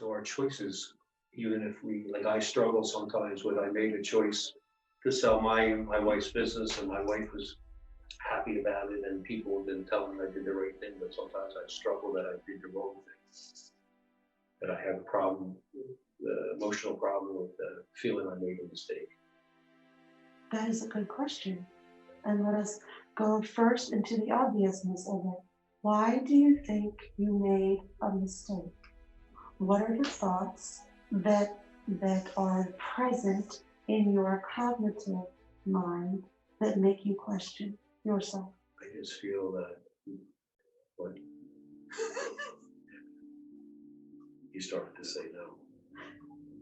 So our choices, even if like I struggle sometimes with, I made a choice to sell my wife's business, and my wife was happy about it, and people have been telling me I did the right thing, but sometimes I struggle that I did the wrong thing, that I have a problem, the emotional problem with feeling I made a mistake. That is a good question. And let us go first into the obviousness of it. Why do you think you made a mistake? What are the thoughts that are present in your cognitive mind that make you question yourself? I just feel that, what? You started to say no.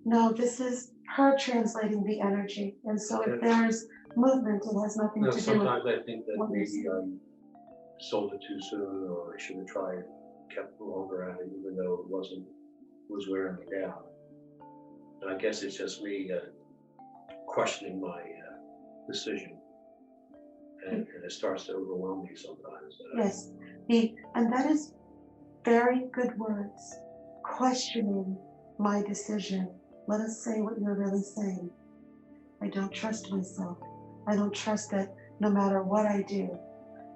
No, this is her translating the energy. And so if there's movement, it has nothing to do with. Sometimes I think that maybe I sold it too soon, or I should have tried, kept longer at it, even though it was wearing me down. And I guess it's just me questioning my decision, and it starts to overwhelm me sometimes. Yes, and that is very good words. Questioning my decision. Let us say what you're really saying. I don't trust myself. I don't trust that no matter what I do,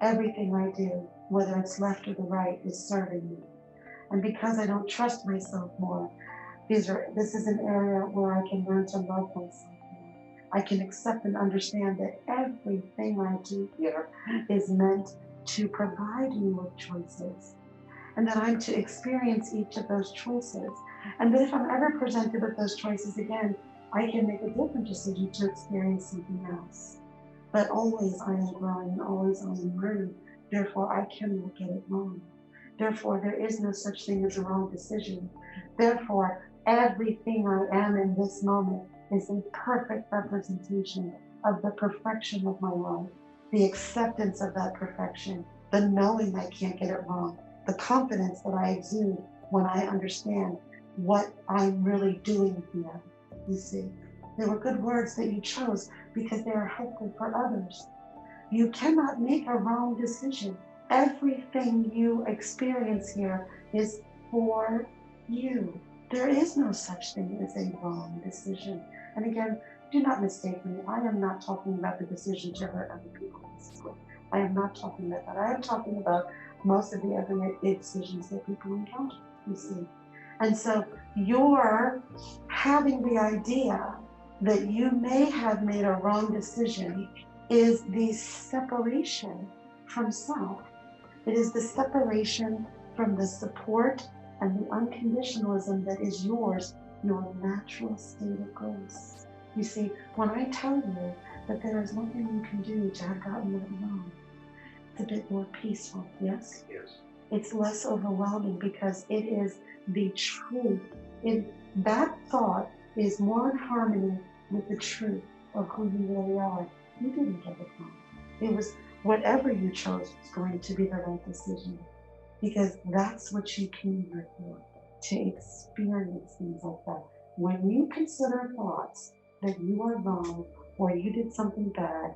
everything I do, whether it's left or the right, is serving me. And because I don't trust myself more, this is an area where I can learn to love myself more. I can accept and understand that everything I do here is meant to provide me with choices, and that I'm to experience each of those choices. And that if I'm ever presented with those choices again, I can make a different decision to experience something else. But always I am growing, and always I am learning. Therefore, I cannot get it wrong. Therefore, there is no such thing as a wrong decision. Therefore, everything I am in this moment is a perfect representation of the perfection of my life, the acceptance of that perfection, the knowing I can't get it wrong, the confidence that I exude when I understand what I'm really doing here. You see, they were good words that you chose because they are helpful for others. You cannot make a wrong decision. Everything you experience here is for you. There is no such thing as a wrong decision. And again, do not mistake me. I am not talking about the decision to hurt other people physically. I am not talking about that. I am talking about most of the everyday decisions that people encounter, you see. And so you're having the idea that you may have made a wrong decision is the separation from self. It is the separation from the support and the unconditionalism that is yours, your natural state of grace. You see, when I tell you that there is nothing you can do to have gotten it wrong, it's a bit more peaceful, yes? Yes. It's less overwhelming because it is the truth. That thought is more in harmony with the truth of who you really are. You didn't get it wrong. It was whatever you chose was going to be the right decision, because that's what you came here for, to experience things like that. When you consider thoughts that you are wrong or you did something bad,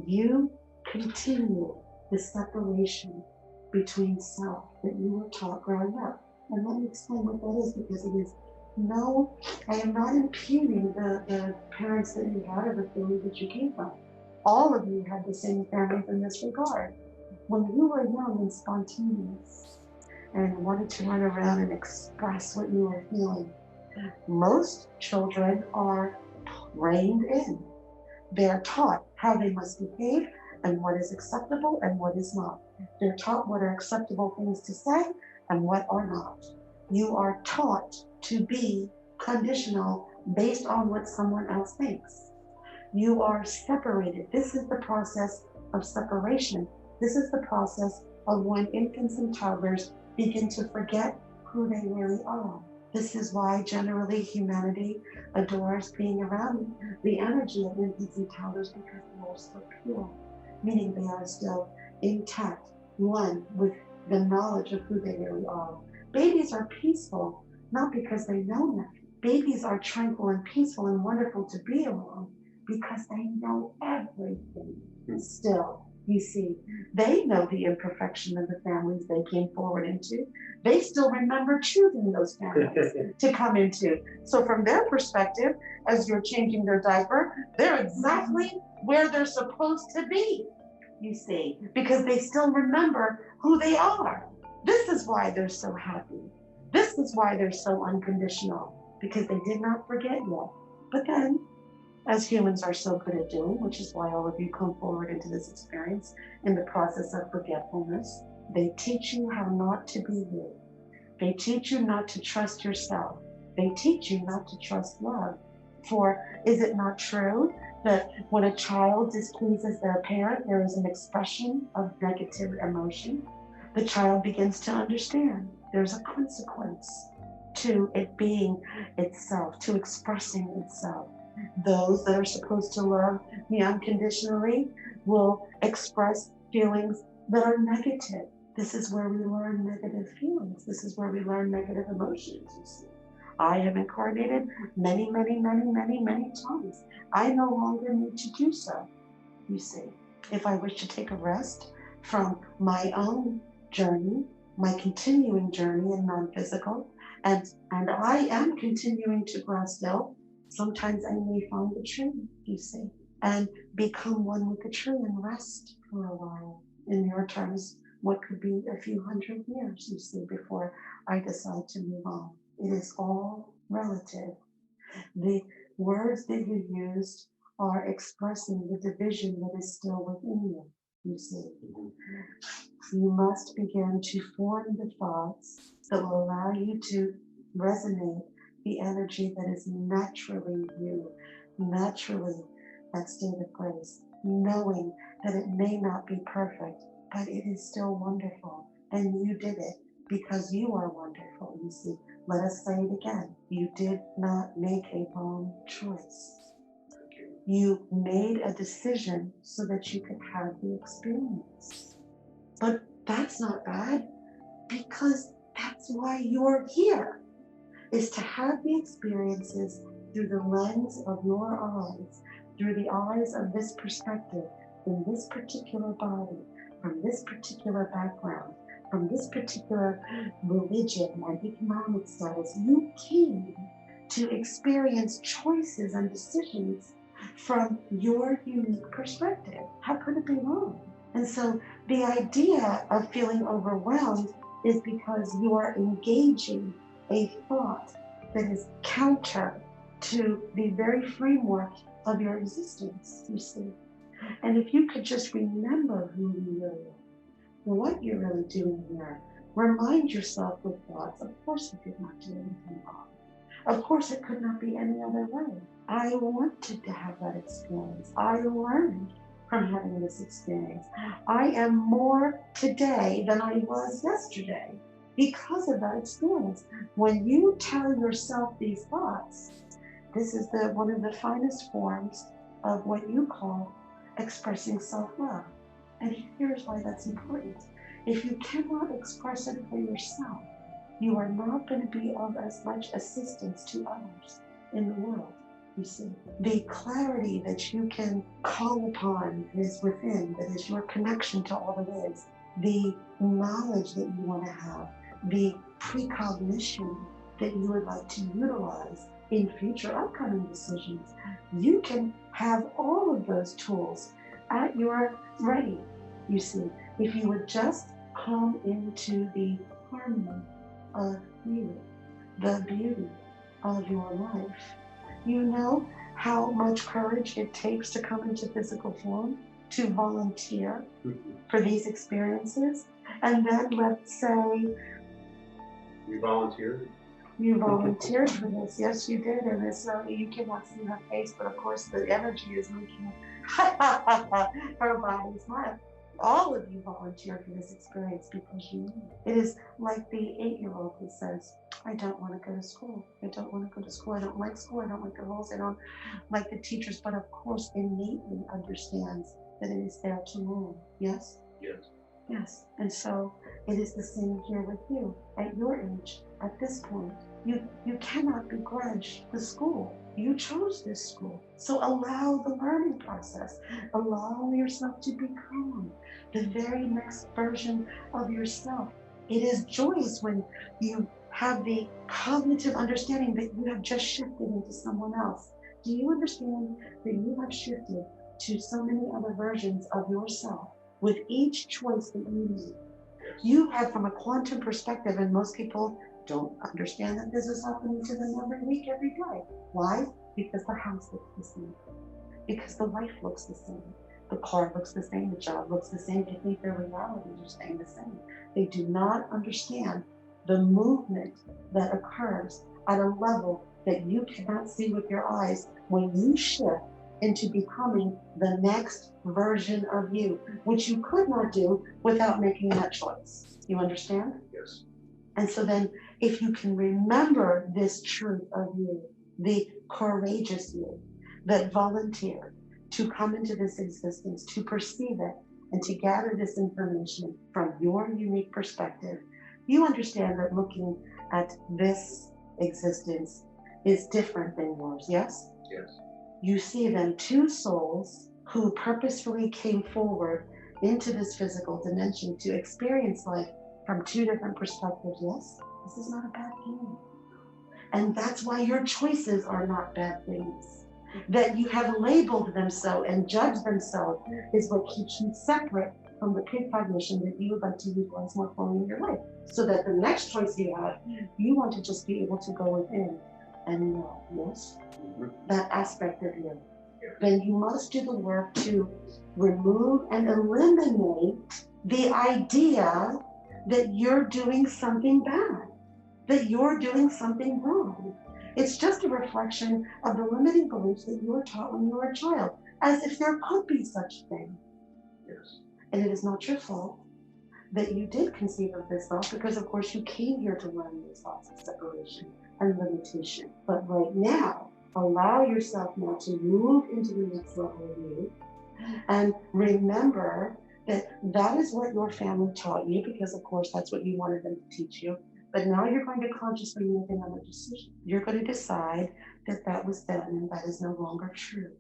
you continue the separation between self that you were taught growing up. And let me explain what that is, because it is no, I am not impugning the parents that you had or the family that you came from. All of you had the same families in this regard. When you were young and spontaneous and wanted to run around and express what you were feeling, most children are reined in. They're taught how they must behave and what is acceptable and what is not. They're taught what are acceptable things to say and what are not. You are taught to be conditional based on what someone else thinks. You are separated. This is the process of separation. This is the process of when infants and toddlers begin to forget who they really are. This is why generally humanity adores being around the energy of infants and toddlers, because they are so pure, meaning they are still intact, one with the knowledge of who they really are. Babies are peaceful, not because they know that. Babies are tranquil and peaceful and wonderful to be around because they know everything still. You see, they know the imperfection of the families they came forward into. They still remember choosing those families to come into. So from their perspective, as you're changing their diaper, they're exactly where they're supposed to be, you see, because they still remember who they are. This is why they're so happy. This is why they're so unconditional, because they did not forget yet. But then, as humans are so good at doing, which is why all of you come forward into this experience in the process of forgetfulness, they teach you how not to be you. They teach you not to trust yourself. They teach you not to trust love. For is it not true that when a child displeases their parent, there is an expression of negative emotion? The child begins to understand there's a consequence to it being itself, to expressing itself. Those that are supposed to love me unconditionally will express feelings that are negative. This is where we learn negative feelings. This is where we learn negative emotions, you see. I have incarnated many, many, many, many, many times. I no longer need to do so, you see. If I wish to take a rest from my own journey, my continuing journey in non-physical, and I am continuing to grow still, sometimes I may find a tree, you see, and become one with the tree and rest for a while. In your terms, what could be a few hundred years, you see, before I decide to move on. It is all relative. The words that you used are expressing the division that is still within you, you see. You must begin to form the thoughts that will allow you to resonate the energy that is naturally you, naturally that state of grace, knowing that it may not be perfect, but it is still wonderful. And you did it because you are wonderful, you see. Let us say it again. You did not make a wrong choice. You made a decision so that you could have the experience. But that's not bad, because that's why you're here, is to have the experiences through the lens of your eyes, through the eyes of this perspective, in this particular body, from this particular background, from this particular religion and economic status. You came to experience choices and decisions from your unique perspective. How could it be wrong? And so the idea of feeling overwhelmed is because you are engaging a thought that is counter to the very framework of your existence, you see. And if you could just remember who you really are, what you're really doing here, remind yourself with thoughts, of course you did not do anything wrong. Of course it could not be any other way. I wanted to have that experience. I learned from having this experience. I am more today than I was yesterday because of that experience. When you tell yourself these thoughts, this is one of the finest forms of what you call expressing self-love. And here's why that's important. If you cannot express it for yourself, you are not going to be of as much assistance to others in the world. You see, the clarity that you can call upon is within, that is your connection to all that is, the knowledge that you want to have, the precognition that you would like to utilize in future upcoming decisions. You can have all of those tools at your ready, you see, if you would just come into the harmony of you, the beauty of your life. You know how much courage it takes to come into physical form, to volunteer for these experiences. And then let's say You volunteered? you volunteered for this. Yes, you did. And this, you cannot see her face, but of course the energy is making her body smile. All of you volunteered for this experience because you knew. It is like the 8-year-old who says, I don't want to go to school. I don't want to go to school. I don't like school. I don't like the rules. I don't like the teachers, but of course innately understands that it is there to learn. Yes? Yes. Yes. And so it is the same here with you at your age, at this point. You cannot begrudge the school. You chose this school. So allow the learning process. Allow yourself to become the very next version of yourself. It is joyous when you have the cognitive understanding that you have just shifted into someone else. Do you understand that you have shifted to so many other versions of yourself with each choice that you make? You have, from a quantum perspective, and most people don't understand that this is happening to them every week, every day. Why? Because the house looks the same. Because the wife looks the same. The car looks the same. The job looks the same. They think their realities are staying the same. They do not understand the movement that occurs at a level that you cannot see with your eyes when you shift into becoming the next version of you, which you could not do without making that choice. You understand? Yes. And so then, if you can remember this truth of you, the courageous you that volunteered to come into this existence, to perceive it, and to gather this information from your unique perspective, you understand that looking at this existence is different than yours, yes? Yes. You see them two souls who purposefully came forward into this physical dimension to experience life from two different perspectives. Yes, this is not a bad thing. And that's why your choices are not bad things. That you have labeled them so and judged them so is what keeps you separate from the precognition that you would like to utilize more fully in your life. So that the next choice you have, you want to just be able to go within and know, yes, that aspect of you. Then you must do the work to remove and eliminate the idea that you're doing something bad, that you're doing something wrong. It's just a reflection of the limiting beliefs that you were taught when you were a child, as if there could be such a thing. Yes. And it is not your fault that you did conceive of this thought, because of course you came here to learn these thoughts of separation and limitation. But right now, allow yourself now to move into the next level of you, and remember that that is what your family taught you, because of course that's what you wanted them to teach you. But now you're going to consciously make another decision. You're going to decide that that was then and that is no longer true.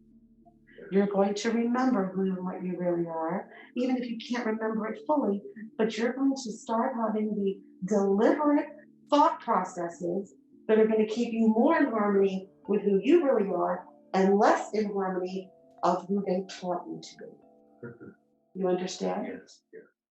You're going to remember who and what you really are, even if you can't remember it fully, but you're going to start having the deliberate thought processes that are going to keep you more in harmony with who you really are and less in harmony of who they taught you to be. You understand? Yes. Yes.